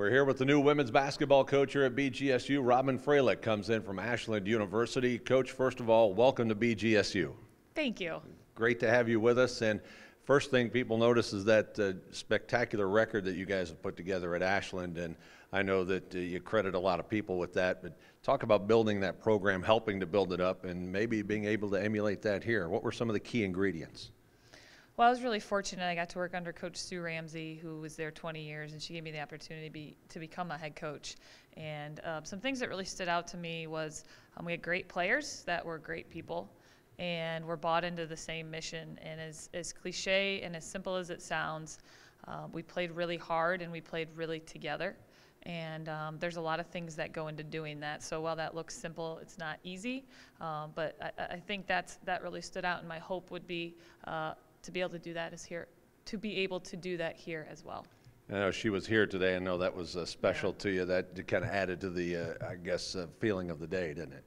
We're here with the new women's basketball coach here at BGSU. Robyn Fralick comes in from Ashland University. Coach, first of all, welcome to BGSU. Thank you. Great to have you with us. And first thing people notice is that spectacular record that you guys have put together at Ashland. And I know that you credit a lot of people with that. But talk about building that program, helping to build it up, and maybe being able to emulate that here. What were some of the key ingredients? Well, I was really fortunate. I got to work under Coach Sue Ramsey, who was there 20 years, and she gave me the opportunity to become a head coach. And some things that really stood out to me was we had great players that were great people, and were bought into the same mission. And as cliche and as simple as it sounds, we played really hard and we played really together. And there's a lot of things that go into doing that. So while that looks simple, it's not easy. But I think that really stood out, and my hope would be to be able to do that here as well. I know she was here today. I know that was special to you. That kind of added to the, feeling of the day, didn't it?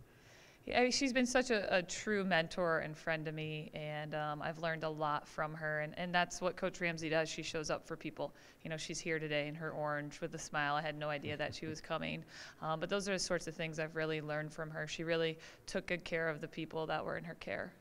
Yeah, I mean, she's been such a true mentor and friend to me, and I've learned a lot from her, and that's what Coach Ramsey does. She shows up for people. You know, she's here today in her orange with a smile. I had no idea that she was coming, but those are the sorts of things I've really learned from her. She really took good care of the people that were in her care.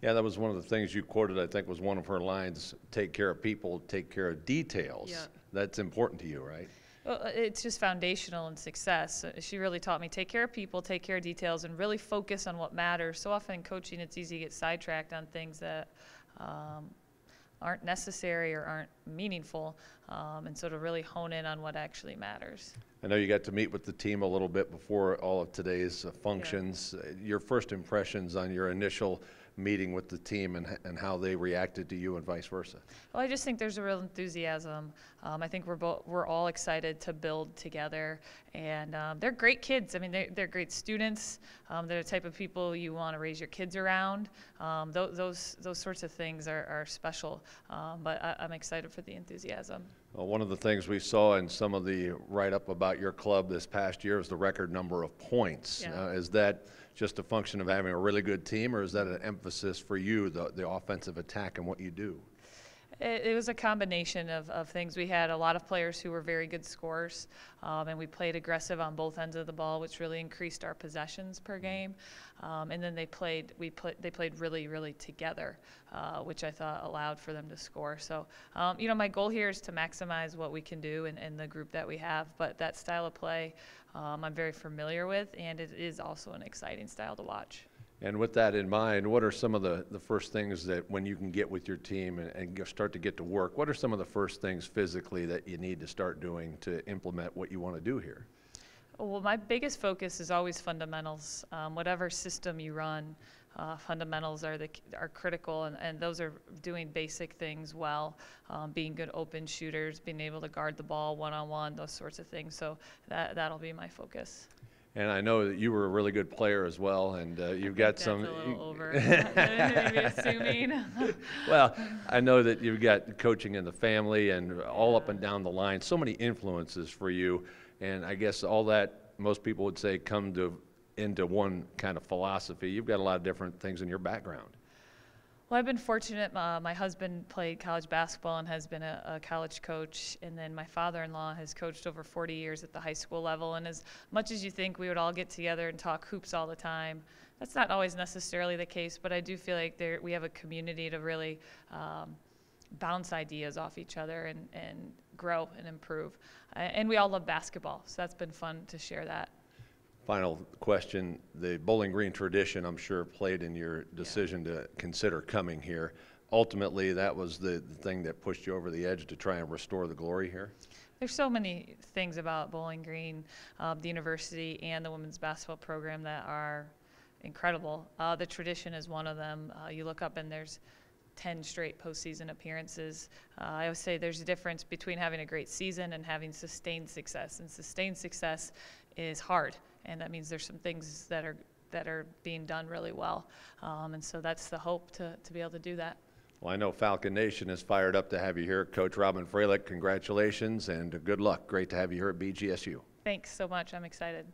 Yeah, that was one of the things you quoted, I think, was one of her lines, take care of people, take care of details. Yeah. That's important to you, right? Well, it's just foundational in success. She really taught me take care of people, take care of details, and really focus on what matters. So often in coaching, it's easy to get sidetracked on things that aren't necessary or aren't meaningful, and so to really hone in on what actually matters. I know you got to meet with the team a little bit before all of today's functions. Yeah. Your first impressions on your initial meeting with the team and how they reacted to you and vice versa? Well, I just think there's a real enthusiasm. I think we're all excited to build together, and they're great kids. I mean, they're great students. They're the type of people you want to raise your kids around. Those sorts of things are special, but I'm excited for the enthusiasm. Well, one of the things we saw in some of the write-up about your club this past year is the record number of points. Yeah. Is that just a function of having a really good team, or is that an emphasis for you, the offensive attack and what you do? It was a combination of things. We had a lot of players who were very good scorers, and we played aggressive on both ends of the ball, which really increased our possessions per game. And then they played really, really together, which I thought allowed for them to score. So, my goal here is to maximize what we can do in the group that we have. But that style of play, I'm very familiar with, and it is also an exciting style to watch. And with that in mind, what are some of the first things that when you can get with your team and start to get to work, what are some of the first things physically that you need to start doing to implement what you want to do here? Well, my biggest focus is always fundamentals. Whatever system you run, fundamentals are critical, and those are doing basic things well, being good open shooters, being able to guard the ball one-on-one, those sorts of things. So that'll be my focus. And I know that you were a really good player as well, and you've got some. That's a little over. Maybe assuming. Well, I know that you've got coaching in the family and all up and down the line. So many influences for you, and I guess all that most people would say come into one kind of philosophy. You've got a lot of different things in your background. Well, I've been fortunate. My husband played college basketball and has been a college coach, and then my father-in-law has coached over 40 years at the high school level. And as much as you think we would all get together and talk hoops all the time, that's not always necessarily the case, but I do feel like we have a community to really bounce ideas off each other and grow and improve. And we all love basketball, so that's been fun to share that. Final question. The Bowling Green tradition, I'm sure, played in your decision to consider coming here. Ultimately, that was the thing that pushed you over the edge to try and restore the glory here? There's so many things about Bowling Green, the university, and the women's basketball program that are incredible. The tradition is one of them. You look up and there's 10 straight postseason appearances. I always say there's a difference between having a great season and having sustained success. And sustained success is hard, and that means there's some things that are being done really well. And so that's the hope to be able to do that. Well, I know Falcon Nation is fired up to have you here. Coach Robyn Fralick, congratulations and good luck. Great to have you here at BGSU. Thanks so much. I'm excited.